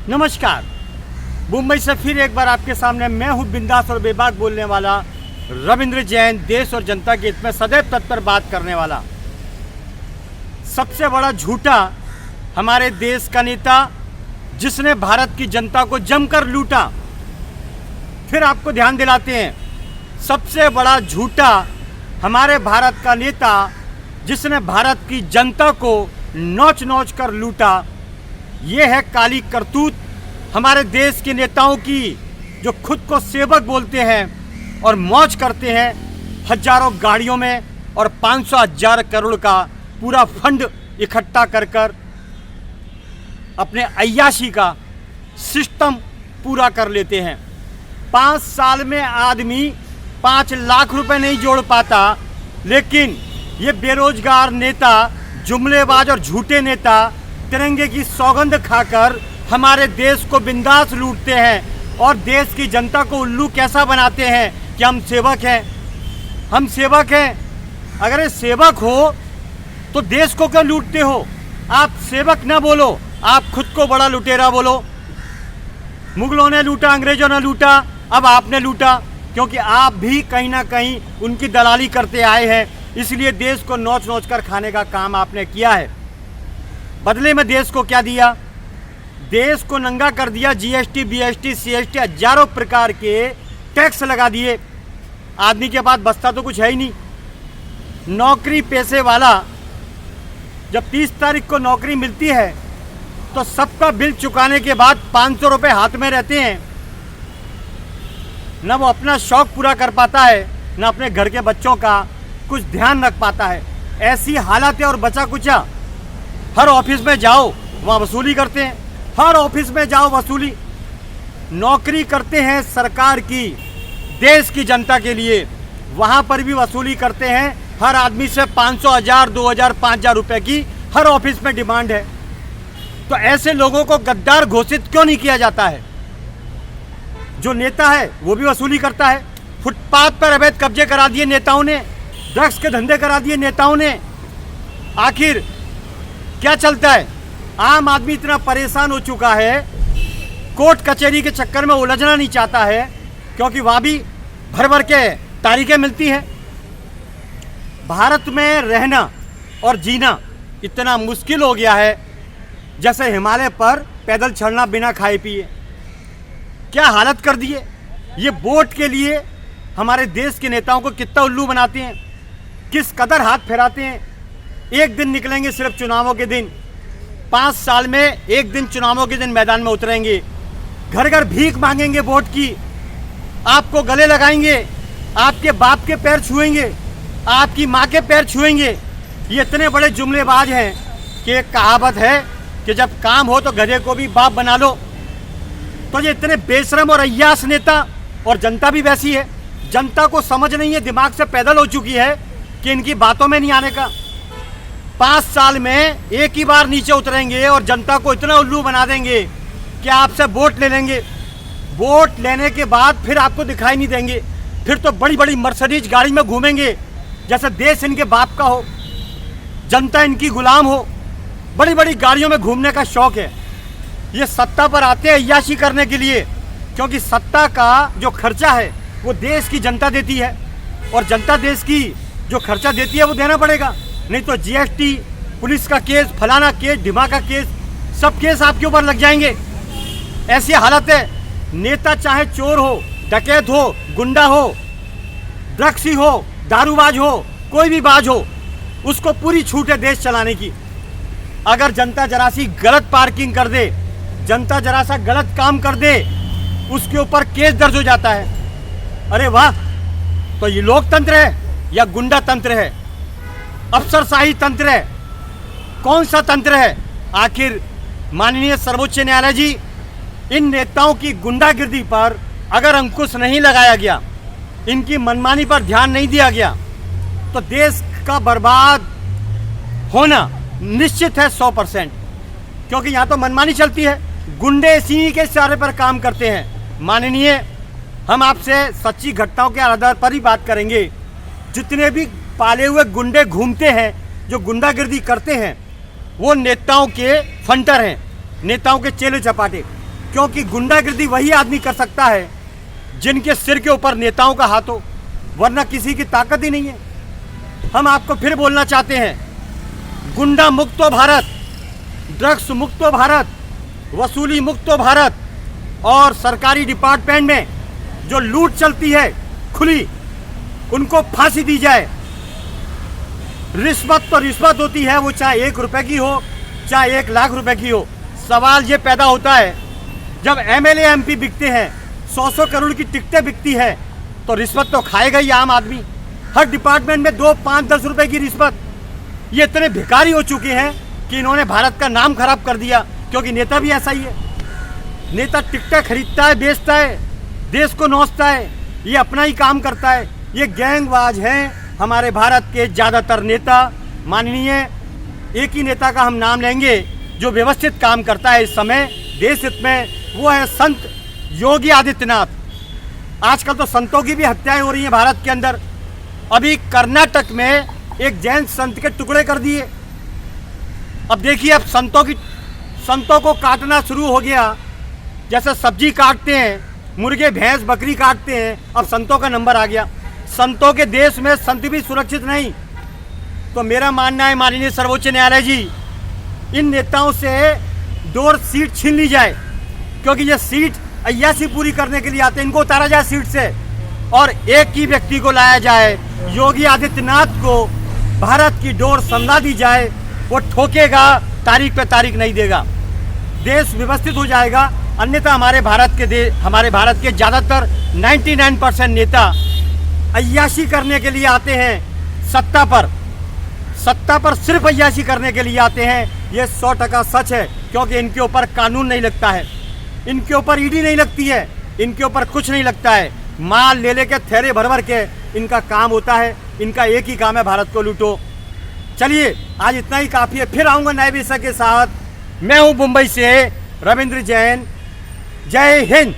नमस्कार। मुंबई से फिर एक बार आपके सामने मैं हूं बिंदास और बेबाक बोलने वाला रविंद्र जैन, देश और जनता के हित में सदैव तत्पर बात करने वाला। सबसे बड़ा झूठा हमारे देश का नेता जिसने भारत की जनता को जमकर लूटा। फिर आपको ध्यान दिलाते हैं, सबसे बड़ा झूठा हमारे भारत का नेता जिसने भारत की जनता को नोच नोच कर लूटा। ये है काली करतूत हमारे देश के नेताओं की, जो खुद को सेवक बोलते हैं और मौज करते हैं हजारों गाड़ियों में और 500,000 करोड़ का पूरा फंड इकट्ठा कर कर अपने अय्याशी का सिस्टम पूरा कर लेते हैं। 5 साल में आदमी 5 लाख रुपए नहीं जोड़ पाता, लेकिन ये बेरोजगार नेता, जुमलेबाज और झूठे नेता तिरंगे की सौगंध खाकर हमारे देश को बिंदास लूटते हैं और देश की जनता को उल्लू कैसा बनाते हैं कि हम सेवक हैं, हम सेवक हैं। अगर ये सेवक हो तो देश को क्यों लूटते हो? आप सेवक ना बोलो, आप खुद को बड़ा लुटेरा बोलो। मुगलों ने लूटा, अंग्रेजों ने लूटा, अब आपने लूटा, क्योंकि आप भी कहीं ना कहीं उनकी दलाली करते आए हैं। इसलिए देश को नोच नोच कर खाने का काम आपने किया है। बदले में देश को क्या दिया? देश को नंगा कर दिया। जीएसटी, बीएसटी, सीएसटी, हजारों प्रकार के टैक्स लगा दिए। आदमी के पास बचता तो कुछ है ही नहीं। नौकरी पैसे वाला जब 30 तारीख को नौकरी मिलती है तो सबका बिल चुकाने के बाद 500 रुपये हाथ में रहते हैं। न वो अपना शौक पूरा कर पाता है, न अपने घर के बच्चों का कुछ ध्यान रख पाता है। ऐसी हालत है और बचा कुचा। हर ऑफिस में जाओ वहाँ वसूली करते हैं, हर ऑफिस में जाओ वसूली। नौकरी करते हैं सरकार की, देश की जनता के लिए, वहाँ पर भी वसूली करते हैं। हर आदमी से 500, 1000, 2000, 5000 रुपये की हर ऑफिस में डिमांड है। तो ऐसे लोगों को गद्दार घोषित क्यों नहीं किया जाता है? जो नेता है वो भी वसूली करता है। फुटपाथ पर अवैध कब्जे करा दिए नेताओं ने, ड्रग्स के धंधे करा दिए नेताओं ने। आखिर क्या चलता है? आम आदमी इतना परेशान हो चुका है, कोर्ट कचहरी के चक्कर में उलझना नहीं चाहता है, क्योंकि वहाँ भी भर भर के तारीखें मिलती हैं। भारत में रहना और जीना इतना मुश्किल हो गया है जैसे हिमालय पर पैदल चढ़ना बिना खाए पिए। क्या हालत कर दी है। ये वोट के लिए हमारे देश के नेताओं को कितना उल्लू बनाते हैं, किस कदर हाथ फैलाते हैं। एक दिन निकलेंगे सिर्फ चुनावों के दिन, 5 साल में एक दिन चुनावों के दिन मैदान में उतरेंगे, घर घर भीख मांगेंगे वोट की, आपको गले लगाएंगे, आपके बाप के पैर छुएंगे, आपकी माँ के पैर छुएंगे। ये इतने बड़े जुमलेबाज हैं कि एक कहावत है कि जब काम हो तो गधे को भी बाप बना लो। तो ये इतने बेशरम और अय्याश नेता, और जनता भी वैसी है। जनता को समझ नहीं है, दिमाग से पैदल हो चुकी है कि इनकी बातों में नहीं आने का। 5 साल में एक ही बार नीचे उतरेंगे और जनता को इतना उल्लू बना देंगे कि आपसे वोट ले लेंगे। वोट लेने के बाद फिर आपको दिखाई नहीं देंगे। फिर तो बड़ी बड़ी मर्सिडीज गाड़ी में घूमेंगे जैसे देश इनके बाप का हो, जनता इनकी गुलाम हो। बड़ी बड़ी गाड़ियों में घूमने का शौक है। ये सत्ता पर आते हैं अय्याशी करने के लिए, क्योंकि सत्ता का जो खर्चा है वो देश की जनता देती है, और जनता देश की जो खर्चा देती है वो देना पड़ेगा। नहीं तो जीएसटी, पुलिस का केस, फलाना केस, ढिमाका केस, सब केस आपके ऊपर लग जाएंगे। ऐसी हालत है। नेता चाहे चोर हो, डकैत हो, गुंडा हो, ड्रग्सी हो, दारूबाज हो, कोई भी बाज हो, उसको पूरी छूट है देश चलाने की। अगर जनता जरा सी गलत पार्किंग कर दे, जनता जरा सा गलत काम कर दे, उसके ऊपर केस दर्ज हो जाता है। अरे वाह! तो ये लोकतंत्र है या गुंडा तंत्र है, अफसरशाही तंत्र है? कौन सा तंत्र है? आखिर माननीय सर्वोच्च न्यायालय जी, इन नेताओं की गुंडागिर्दी पर अगर अंकुश नहीं लगाया गया, इनकी मनमानी पर ध्यान नहीं दिया गया, तो देश का बर्बाद होना निश्चित है 100%। क्योंकि यहाँ तो मनमानी चलती है, गुंडे इसी के इशारे पर काम करते हैं। माननीय, हम आपसे सच्ची घटनाओं के आधार पर ही बात करेंगे। जितने भी पाले हुए गुंडे घूमते हैं, जो गुंडागिर्दी करते हैं, वो नेताओं के फंटर हैं, नेताओं के चेले चपाटे। क्योंकि गुंडागिर्दी वही आदमी कर सकता है जिनके सिर के ऊपर नेताओं का हाथ हो, वरना किसी की ताकत ही नहीं है। हम आपको फिर बोलना चाहते हैं, गुंडा मुक्त भारत, ड्रग्स मुक्त भारत, वसूली मुक्त भारत, और सरकारी डिपार्टमेंट में जो लूट चलती है खुली, उनको फांसी दी जाए। रिश्वत तो रिश्वत होती है, वो चाहे 1 रुपए की हो चाहे 1 लाख रुपए की हो। सवाल ये पैदा होता है, जब एमएलए एमपी बिकते हैं, 100 करोड़ की टिकटें बिकती है, तो रिश्वत तो खाएगा ही आम आदमी। हर डिपार्टमेंट में 2, 5, 10 रुपए की रिश्वत। ये इतने भिखारी हो चुके हैं कि इन्होंने भारत का नाम खराब कर दिया, क्योंकि नेता भी ऐसा ही है। नेता टिकटें खरीदता है, बेचता है, देश को नोचता है, ये अपना ही काम करता है। ये गैंगबाज हैं हमारे भारत के ज़्यादातर नेता। माननीय एक ही नेता का हम नाम लेंगे जो व्यवस्थित काम करता है इस समय देश हित में, वो है संत योगी आदित्यनाथ। आजकल तो संतों की भी हत्याएं हो रही हैं भारत के अंदर। अभी कर्नाटक में एक जैन संत के टुकड़े कर दिए। अब देखिए, अब संतों को काटना शुरू हो गया। जैसे सब्जी काटते हैं, मुर्गे भैंस बकरी काटते हैं, अब संतों का नंबर आ गया। संतों के देश में संत भी सुरक्षित नहीं। तो मेरा मानना है माननीय सर्वोच्च न्यायालय जी, इन नेताओं से डोर सीट छीन ली जाए, क्योंकि ये सीट अय्याशी पूरी करने के लिए आते हैं। इनको उतारा जाए सीट से और एक ही व्यक्ति को लाया जाए, योगी आदित्यनाथ को भारत की डोर समझा दी जाए। वो ठोकेगा, तारीख पे तारीख नहीं देगा, देश व्यवस्थित हो जाएगा। अन्यथा हमारे भारत के ज़्यादातर 99% नेता अय्याशी करने के लिए आते हैं सत्ता पर सिर्फ अय्याशी करने के लिए आते हैं। ये 100% सच है, क्योंकि इनके ऊपर कानून नहीं लगता है, इनके ऊपर ईडी नहीं लगती है, इनके ऊपर कुछ नहीं लगता है। माल ले के थैले भर के इनका काम होता है। इनका एक ही काम है, भारत को लूटो। चलिए, आज इतना ही काफ़ी है। फिर आऊँगा नए विषय के साथ। मैं हूँ मुंबई से रविंद्र जैन। जय हिंद।